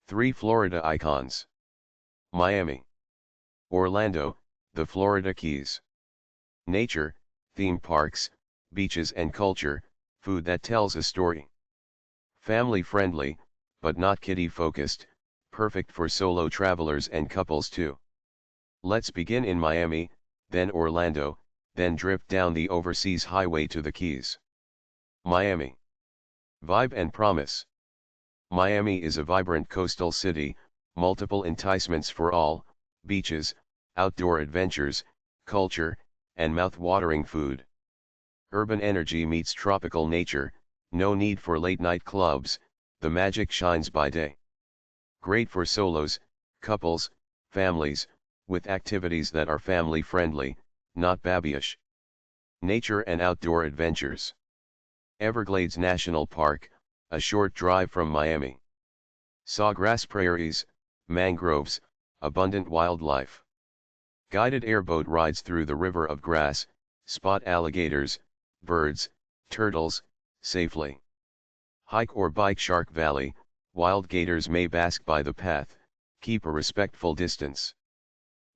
3 Florida icons. Miami. Orlando, the Florida Keys. Nature, theme parks, beaches and culture, food that tells a story. Family friendly, but not kiddie focused, perfect for solo travelers and couples too. Let's begin in Miami, then Orlando, then drift down the overseas highway to the Keys. Miami. Vibe and promise. Miami is a vibrant coastal city, multiple enticements for all, beaches, outdoor adventures, culture, and mouth-watering food. Urban energy meets tropical nature, no need for late-night clubs, the magic shines by day. Great for solos, couples, families, with activities that are family-friendly, not babyish. Nature and outdoor adventures. Everglades National Park, a short drive from Miami. Sawgrass prairies, mangroves, abundant wildlife. Guided airboat rides through the river of grass, spot alligators, birds, turtles, safely. Hike or bike Shark Valley, wild gators may bask by the path, keep a respectful distance.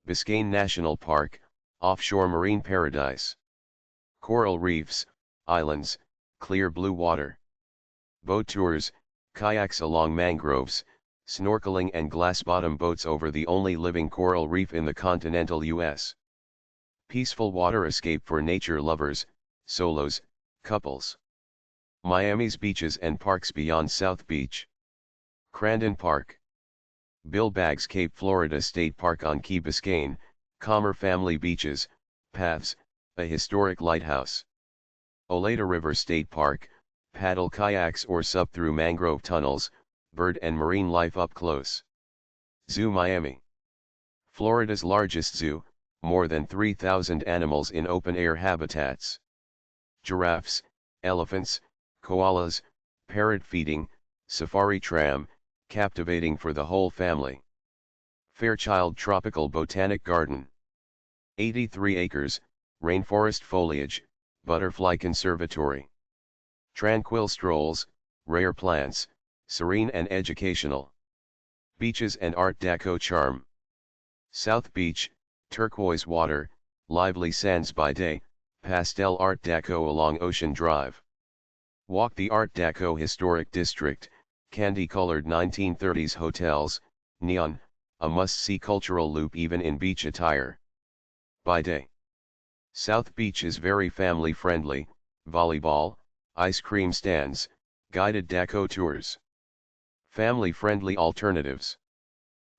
Biscayne National Park, offshore marine paradise. Coral reefs, islands, clear blue water. Boat tours, kayaks along mangroves, snorkeling and glass-bottom boats over the only living coral reef in the continental U.S. Peaceful water escape for nature lovers, solos, couples. Miami's beaches and parks beyond South Beach. Crandon Park. Bill Baggs Cape Florida State Park on Key Biscayne, calmer family beaches, paths, a historic lighthouse. Oleta River State Park, paddle kayaks or sup through mangrove tunnels, bird and marine life up close. Zoo Miami. Florida's largest zoo, more than 3,000 animals in open-air habitats. Giraffes, elephants, koalas, parrot feeding, safari tram, captivating for the whole family. Fairchild Tropical Botanic Garden. 83 acres, rainforest foliage, butterfly conservatory. Tranquil strolls, rare plants, serene and educational. Beaches and Art Deco charm. South Beach, turquoise water, lively sands by day, pastel Art Deco along Ocean Drive. Walk the Art Deco Historic District, candy-colored 1930s hotels, neon, a must-see cultural loop even in beach attire. By day. South Beach is very family-friendly, volleyball, ice cream stands, guided deco tours. Family-friendly alternatives.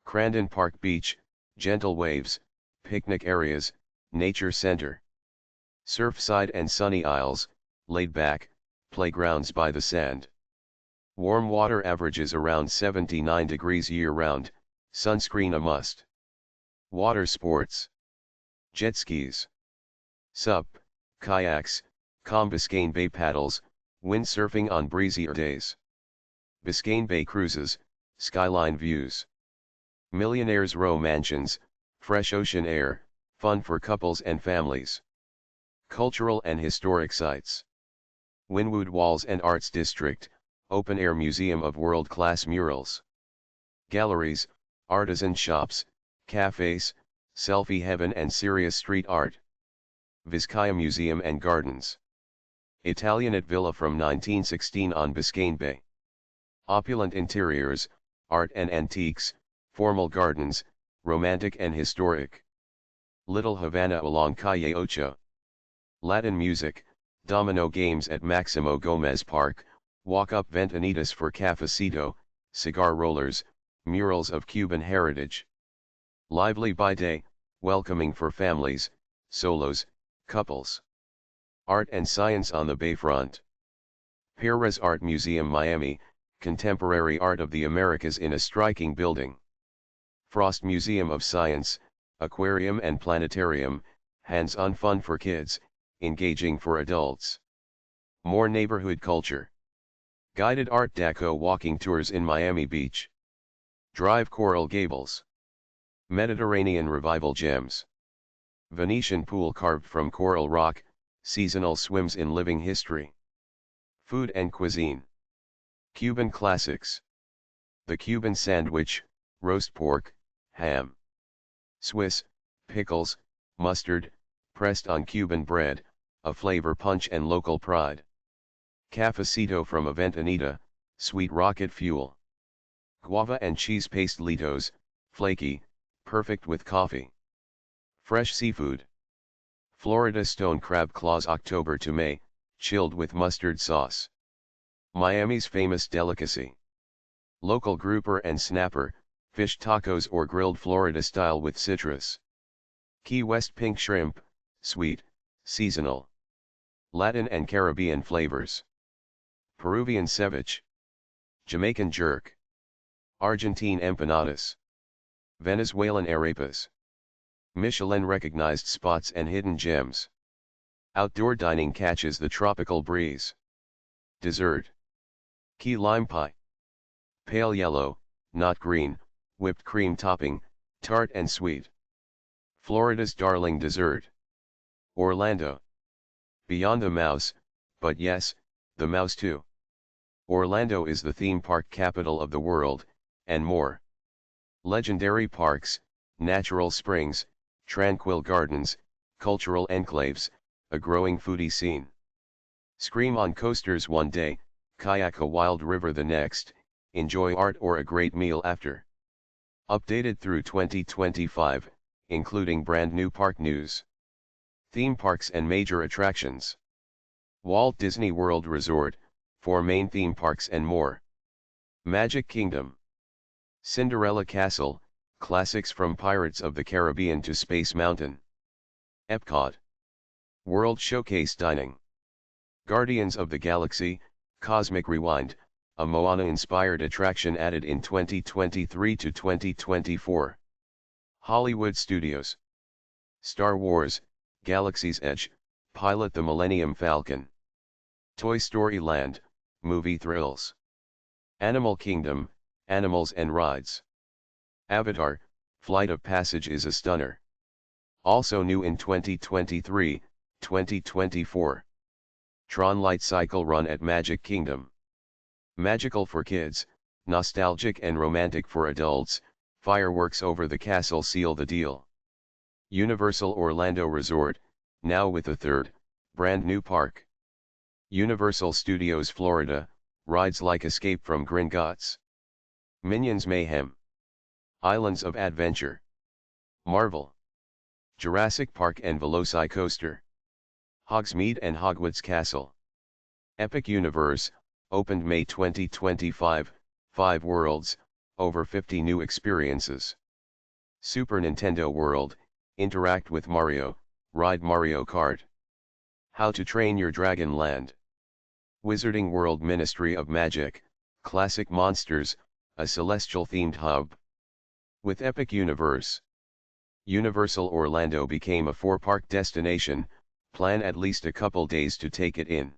Crandon Park Beach, gentle waves, picnic areas, nature center. Surfside and sunny isles, laid back, playgrounds by the sand. Warm water averages around 79 degrees year-round, sunscreen a must. Water sports. Jet skis. Sup, kayaks, calm Biscayne Bay paddles, windsurfing on breezier days. Biscayne Bay cruises, skyline views. Millionaires Row mansions, fresh ocean air, fun for couples and families. Cultural and historic sites. Wynwood Walls and Arts District, open-air museum of world-class murals. Galleries, artisan shops, cafes, selfie heaven and serious street art. Vizcaya Museum and Gardens. Italianate villa from 1916 on Biscayne Bay. Opulent interiors, art and antiques, formal gardens, romantic and historic. Little Havana along Calle Ocho. Latin music, domino games at Maximo Gomez Park, walk-up ventanitas for cafecito, cigar rollers, murals of Cuban heritage. Lively by day, welcoming for families, solos, couples. Art and science on the bayfront. Perez Art Museum Miami, contemporary art of the Americas in a striking building. Frost Museum of Science, aquarium and planetarium, hands-on fun for kids, engaging for adults. More neighborhood culture. Guided Art Deco walking tours in Miami Beach. Drive Coral Gables. Mediterranean Revival Gems. Venetian pool carved from coral rock, seasonal swims in living history. Food and cuisine. Cuban classics. the Cuban sandwich, roast pork, ham. Swiss, pickles, mustard, pressed on Cuban bread, a flavor punch and local pride. Cafecito from Aventanita, sweet rocket fuel. Guava and cheese pastelitos, flaky, perfect with coffee. Fresh seafood. Florida stone crab claws October to May, chilled with mustard sauce. Miami's famous delicacy. Local grouper and snapper, fish tacos or grilled Florida style with citrus. Key West pink shrimp, sweet, seasonal. Latin and Caribbean flavors. Peruvian ceviche. Jamaican jerk. Argentine empanadas. Venezuelan arepas. Michelin-recognized spots and hidden gems. Outdoor dining catches the tropical breeze. Dessert. Key lime pie. Pale yellow, not green, whipped cream topping, tart and sweet. Florida's darling dessert. Orlando. Beyond the mouse, but yes, the mouse too. Orlando is the theme park capital of the world, and more. Legendary parks, natural springs, tranquil gardens, cultural enclaves, a growing foodie scene. Scream on coasters one day, kayak a wild river the next, enjoy art or a great meal after. Updated through 2025, including brand new park news. Theme parks and major attractions. Walt Disney World Resort, 4 main theme parks and more. Magic Kingdom. Cinderella Castle, classics from Pirates of the Caribbean to Space Mountain. Epcot. World Showcase Dining. Guardians of the Galaxy, Cosmic Rewind, a Moana-inspired attraction added in 2023 to 2024. Hollywood Studios. Star Wars, Galaxy's Edge, pilot the Millennium Falcon. Toy Story Land, movie thrills. Animal Kingdom, animals and rides. Avatar, Flight of Passage is a stunner. Also new in 2023, 2024. Tron Light Cycle Run at Magic Kingdom. Magical for kids, nostalgic and romantic for adults, fireworks over the castle seal the deal. Universal Orlando Resort, now with a third, brand new park. Universal Studios Florida, rides like Escape from Gringotts. Minions Mayhem. Islands of Adventure. Marvel. Jurassic Park and Velocicoaster. Hogsmeade and Hogwarts Castle. Epic Universe, opened May 2025, 5 worlds, over 50 new experiences. Super Nintendo World, interact with Mario, ride Mario Kart. How to Train Your Dragon Land. Wizarding World Ministry of Magic, classic monsters, a celestial-themed hub. With Epic Universe. Universal Orlando became a 4-park destination, plan at least a couple days to take it in.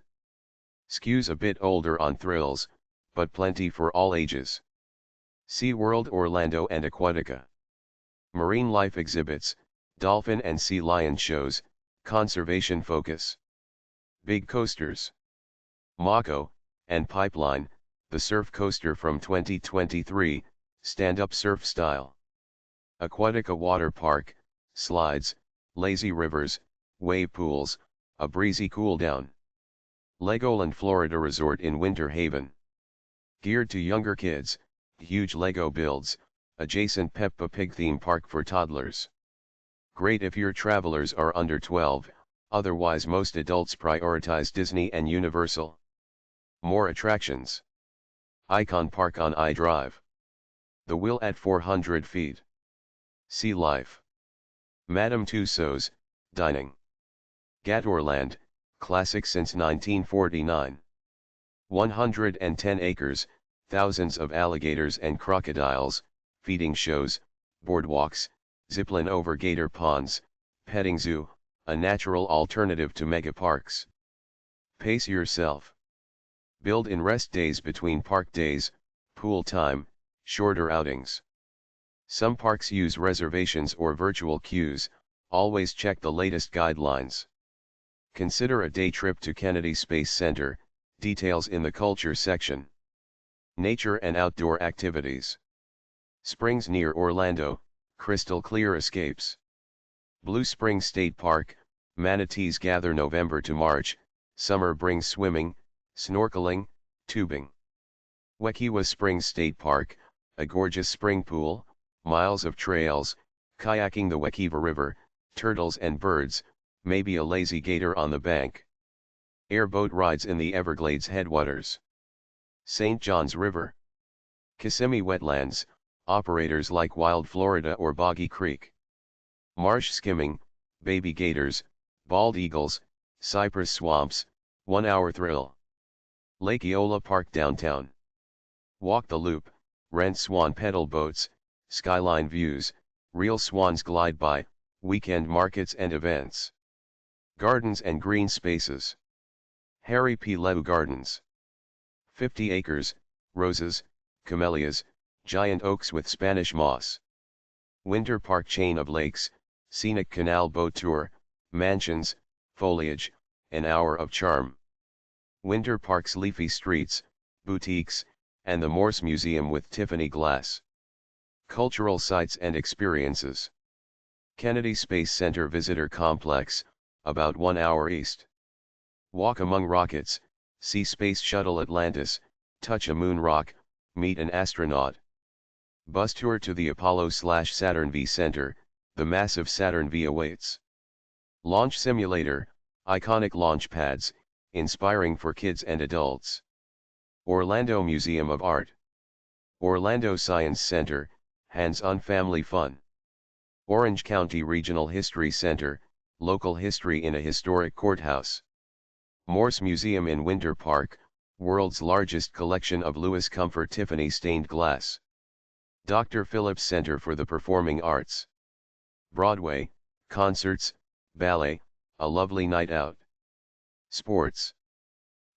Skews a bit older on thrills, but plenty for all ages. SeaWorld Orlando and Aquatica. Marine life exhibits, dolphin and sea lion shows, conservation focus. Big coasters. Mako, and Pipeline, the surf coaster from 2023, stand-up surf style. Aquatica Water Park, slides, lazy rivers, wave pools, a breezy cool down. Legoland Florida Resort in Winter Haven. Geared to younger kids, huge Lego builds, adjacent Peppa Pig theme park for toddlers. Great if your travelers are under 12, otherwise most adults prioritize Disney and Universal. More attractions. Icon Park on iDrive. The Wheel at 400 feet. Sea Life. Madame Tussauds, dining. Gatorland, classic since 1949. 110 acres, thousands of alligators and crocodiles, feeding shows, boardwalks, zipline over gator ponds, petting zoo, a natural alternative to mega parks. Pace yourself. Build in rest days between park days, pool time, shorter outings. Some parks use reservations or virtual queues, always check the latest guidelines. Consider a day trip to Kennedy Space Center, details in the culture section. Nature and outdoor activities. Springs near Orlando, crystal clear escapes. Blue Springs State Park, manatees gather November to March, summer brings swimming, snorkeling, tubing. Wekiwa Springs State Park, a gorgeous spring pool, miles of trails, kayaking the Wekiwa River, turtles and birds, maybe a lazy gator on the bank. Airboat rides in the Everglades headwaters. St. Johns River. Kissimmee Wetlands, operators like Wild Florida or Boggy Creek. Marsh skimming, baby gators, bald eagles, cypress swamps, 1 hour thrill. Lake Eola Park downtown. Walk the Loop, rent swan pedal boats, skyline views, real swans glide by, weekend markets and events. Gardens and green spaces. Harry P. Leu Gardens. 50 acres, roses, camellias, giant oaks with Spanish moss. Winter Park chain of lakes, scenic canal boat tour, mansions, foliage, an hour of charm. Winter Park's leafy streets, boutiques, and the Morse Museum with Tiffany glass. Cultural sites and experiences. Kennedy Space Center Visitor Complex, about 1 hour east. Walk among rockets, see Space Shuttle Atlantis, touch a moon rock, meet an astronaut. Bus tour to the Apollo/Saturn V Center, the massive Saturn V awaits. Launch simulator, iconic launch pads, inspiring for kids and adults. Orlando Museum of Art. Orlando Science Center, hands-on family fun. Orange County Regional History Center, local history in a historic courthouse. Morse Museum in Winter Park, world's largest collection of Louis Comfort Tiffany stained glass. Dr. Phillips Center for the Performing Arts. Broadway, concerts, ballet, a lovely night out. Sports.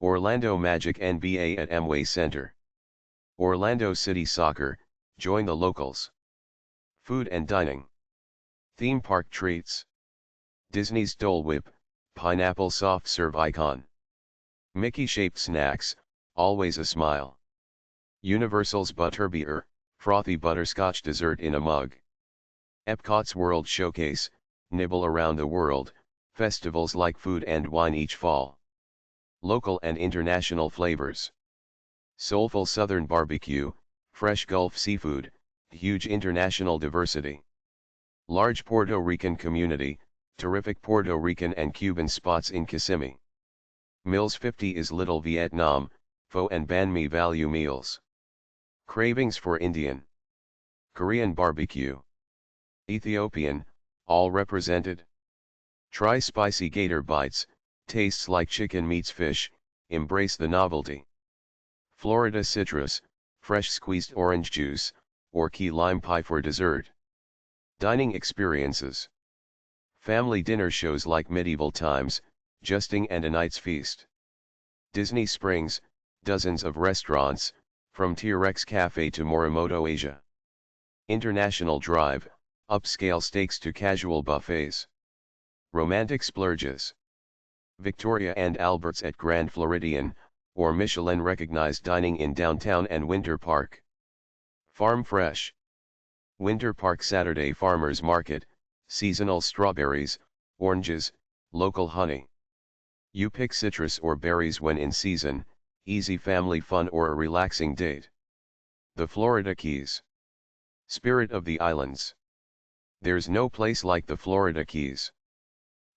Orlando Magic NBA at Amway Center. Orlando City Soccer, join the locals. Food and dining. Theme park treats. Disney's Dole Whip, pineapple soft serve icon. Mickey-shaped snacks, always a smile. Universal's Butterbeer, frothy butterscotch dessert in a mug. Epcot's World Showcase, nibble around the world, festivals like food and wine each fall. Local and international flavors. Soulful Southern barbecue, fresh Gulf seafood, huge international diversity. Large Puerto Rican community, terrific Puerto Rican and Cuban spots in Kissimmee. Mills 50 is Little Vietnam, pho and banh mi value meals. Cravings for Indian. Korean barbecue. Ethiopian, all represented. Try spicy gator bites, tastes like chicken meets fish, embrace the novelty. Florida citrus, fresh squeezed orange juice, or key lime pie for dessert. Dining experiences. Family dinner shows like Medieval Times, Justing and A Night's Feast. Disney Springs, dozens of restaurants, from T-Rex Cafe to Morimoto Asia. International Drive, upscale steaks to casual buffets. Romantic splurges. Victoria and Albert's at Grand Floridian, or Michelin-recognized dining in downtown and Winter Park. Farm Fresh. Winter Park Saturday Farmers Market, seasonal strawberries, oranges, local honey. You pick citrus or berries when in season, easy family fun or a relaxing date. The Florida Keys. Spirit of the Islands. There's no place like the Florida Keys.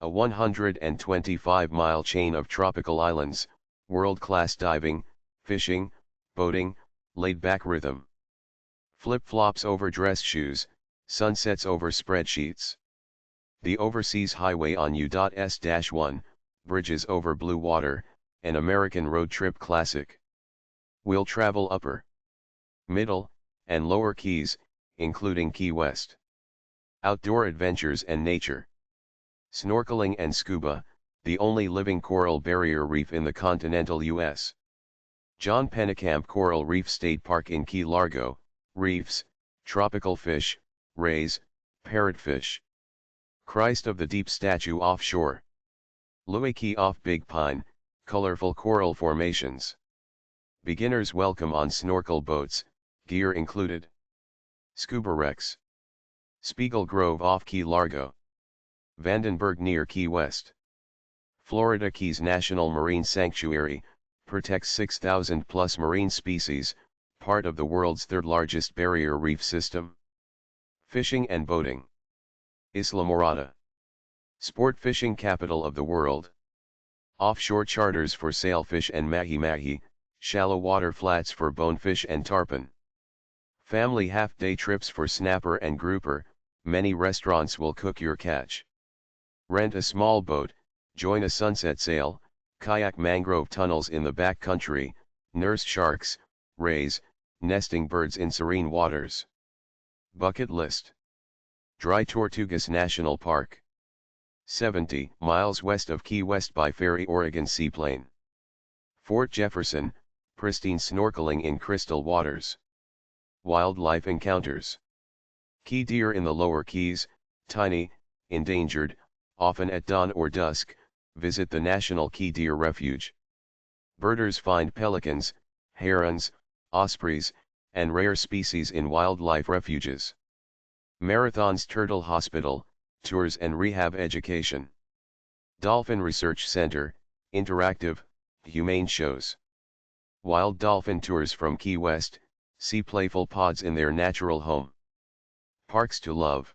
A 125-mile chain of tropical islands, world-class diving, fishing, boating, laid-back rhythm. Flip-flops over dress shoes, sunsets over spreadsheets. The Overseas Highway on U.S-1, bridges over blue water, an American road trip classic. We'll travel upper, middle, and lower Keys, including Key West. Outdoor adventures and nature. Snorkeling and scuba, the only living coral barrier reef in the continental U.S. John Pennekamp Coral Reef State Park in Key Largo, reefs, tropical fish, rays, parrotfish. Christ of the Deep statue offshore. Louis Key off Big Pine, colorful coral formations. Beginners welcome on snorkel boats, gear included. Scuba Rex. Spiegel Grove off Key Largo. Vandenberg near Key West. Florida Keys National Marine Sanctuary, protects 6,000 plus marine species, part of the world's third largest barrier reef system. Fishing and boating. Islamorada. Sport fishing capital of the world. Offshore charters for sailfish and mahi-mahi, shallow water flats for bonefish and tarpon. Family half-day trips for snapper and grouper, many restaurants will cook your catch. Rent a small boat, join a sunset sail, kayak mangrove tunnels in the back country, nurse sharks, rays, nesting birds in serene waters. Bucket list. Dry Tortugas National Park. 70 miles west of Key West by ferry Oregon Seaplane. Fort Jefferson, pristine snorkeling in crystal waters. Wildlife encounters. Key deer in the lower Keys, tiny, endangered, often at dawn or dusk, visit the National Key Deer Refuge. Birders find pelicans, herons, ospreys, and rare species in wildlife refuges. Marathon's Turtle Hospital, tours and rehab education. Dolphin Research Center, interactive, humane shows. Wild dolphin tours from Key West, see playful pods in their natural home. Parks to love.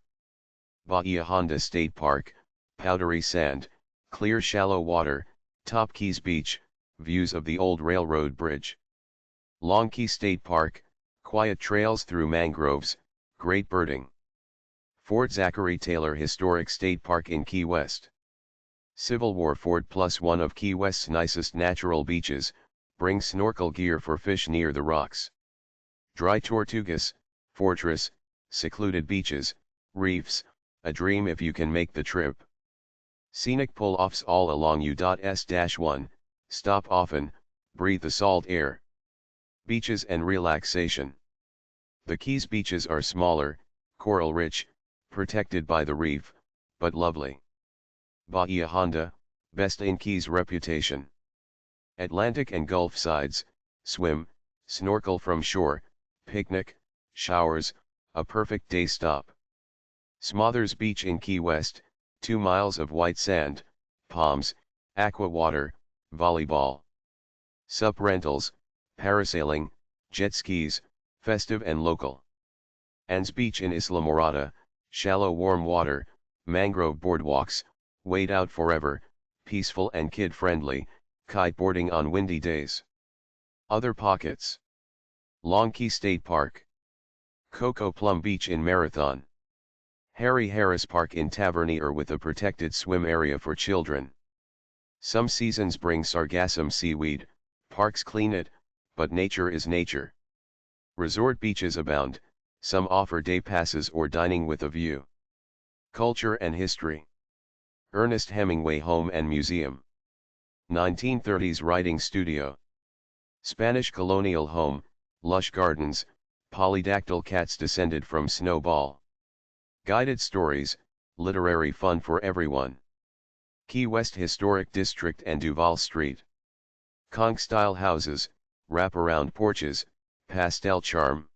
Bahia Honda State Park, powdery sand, clear shallow water, Top Keys Beach, views of the old railroad bridge. Long Key State Park, quiet trails through mangroves, great birding. Fort Zachary Taylor Historic State Park in Key West. Civil War Fort plus one of Key West's nicest natural beaches, bring snorkel gear for fish near the rocks. Dry Tortugas, fortress, secluded beaches, reefs, a dream if you can make the trip. Scenic pull-offs all along U.S-1, stop often, breathe the salt air. Beaches and relaxation. The Keys beaches are smaller, coral-rich, protected by the reef, but lovely. Bahia Honda, best in Keys reputation. Atlantic and Gulf sides, swim, snorkel from shore, picnic, showers, a perfect day stop. Smothers Beach in Key West, 2 miles of white sand, palms, aqua water, volleyball. Sup rentals, parasailing, jet skis, festive and local. Anne's Beach in Islamorada, shallow warm water, mangrove boardwalks, wade out forever, peaceful and kid-friendly, kiteboarding on windy days. Other pockets. Long Key State Park. Coco Plum Beach in Marathon. Harry Harris Park in Tavernier with a protected swim area for children. Some seasons bring sargassum seaweed, parks clean it, but nature is nature. Resort beaches abound, some offer day passes or dining with a view. Culture and history. Ernest Hemingway Home and Museum. 1930s writing studio. Spanish colonial home, lush gardens, polydactyl cats descended from Snowball. Guided stories, literary fun for everyone. Key West Historic District and Duval Street. Conch-style houses, wraparound porches, pastel charm.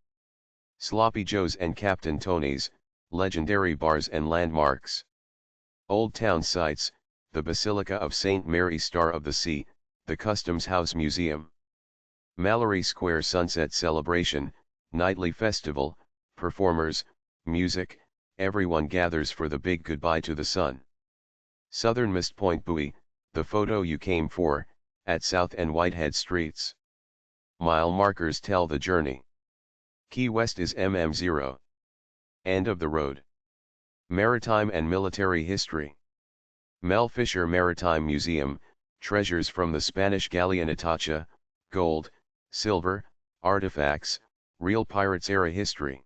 Sloppy Joe's and Captain Tony's, legendary bars and landmarks. Old Town sites, the Basilica of St. Mary Star of the Sea, the Customs House Museum. Mallory Square Sunset Celebration, nightly festival, performers, music, everyone gathers for the big goodbye to the sun. Southernmost Point Buoy, the photo you came for, at South and Whitehead Streets. Mile markers tell the journey. Key West is MM0. End of the road. Maritime and military history. Mel Fisher Maritime Museum, treasures from the Spanish galleon Itacha, gold, silver, artifacts, real pirates era history.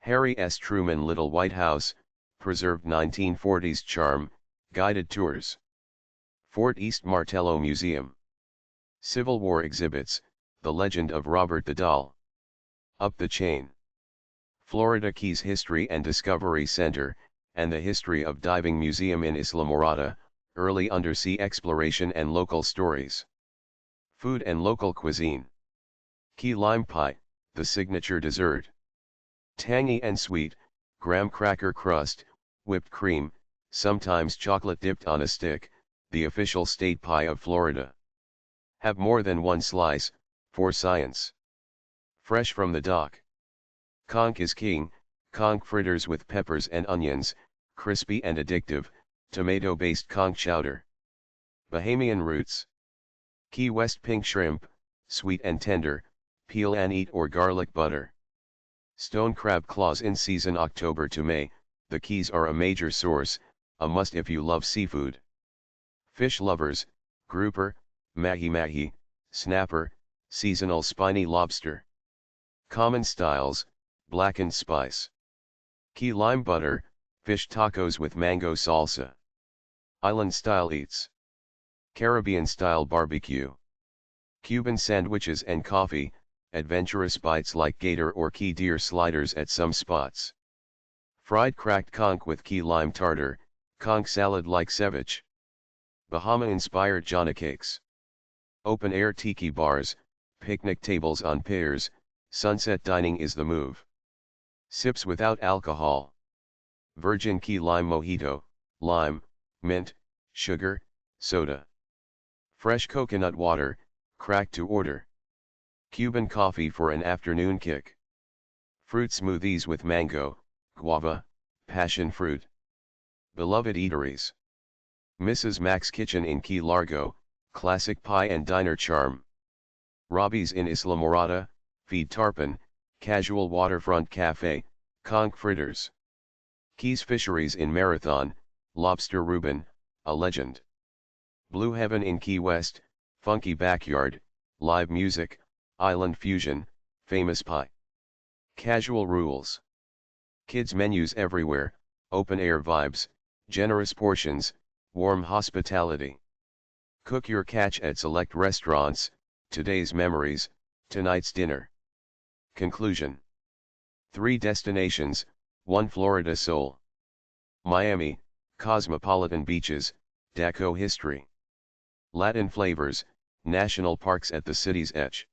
Harry S. Truman Little White House, preserved 1940s charm, guided tours. Fort East Martello Museum. Civil War exhibits, the legend of Robert the Doll. Up the chain. Florida Keys History and Discovery Center, and the History of Diving Museum in Islamorada, early undersea exploration and local stories. Food and local cuisine. Key lime pie, the signature dessert. Tangy and sweet, graham cracker crust, whipped cream, sometimes chocolate dipped on a stick, the official state pie of Florida. Have more than one slice, for science. Fresh from the dock. Conch is king, conch fritters with peppers and onions, crispy and addictive, tomato-based conch chowder. Bahamian roots. Key West pink shrimp, sweet and tender, peel and eat or garlic butter. Stone crab claws in season October to May, the Keys are a major source, a must if you love seafood. Fish lovers, grouper, mahi-mahi, snapper, seasonal spiny lobster. Common styles, blackened spice. Key lime butter, fish tacos with mango salsa. Island style eats. Caribbean style barbecue. Cuban sandwiches and coffee, adventurous bites like gator or key deer sliders at some spots. Fried cracked conch with key lime tartar, conch salad like ceviche. Bahama-inspired Jana cakes. Open-air tiki bars, picnic tables on piers, sunset dining is the move. Sips without alcohol. Virgin key lime mojito, lime, mint, sugar, soda. Fresh coconut water, cracked to order. Cuban coffee for an afternoon kick. Fruit smoothies with mango, guava, passion fruit. Beloved eateries. Mrs. Mac's Kitchen in Key Largo, classic pie and diner charm. Robbie's in Isla Morada, Feed Tarpon, casual waterfront cafe, conch fritters. Keys Fisheries in Marathon, Lobster Reuben, a legend. Blue Heaven in Key West, funky backyard, live music, island fusion, famous pie. Casual rules. Kids menus everywhere, open air vibes, generous portions, warm hospitality. Cook your catch at select restaurants, today's memories, tonight's dinner. Conclusion. 3 destinations, 1 Florida soul. Miami, cosmopolitan beaches, Daco history. Latin flavors, national parks at the city's edge.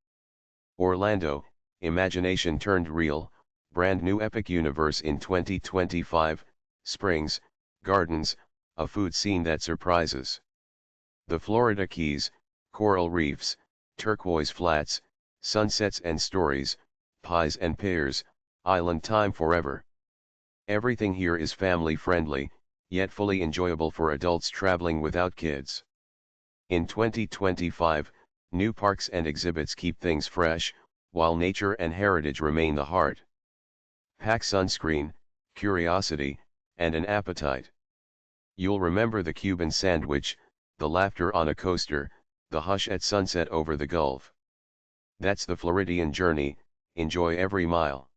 Orlando, imagination turned real, brand new epic universe in 2025, springs, gardens, a food scene that surprises. The Florida Keys, coral reefs, turquoise flats, sunsets and stories, pies and pears, island time forever. Everything here is family friendly, yet fully enjoyable for adults traveling without kids. In 2025, new parks and exhibits keep things fresh, while nature and heritage remain the heart. Pack sunscreen, curiosity, and an appetite. You'll remember the Cuban sandwich, the laughter on a coaster, the hush at sunset over the Gulf. That's the Floridian journey, enjoy every mile.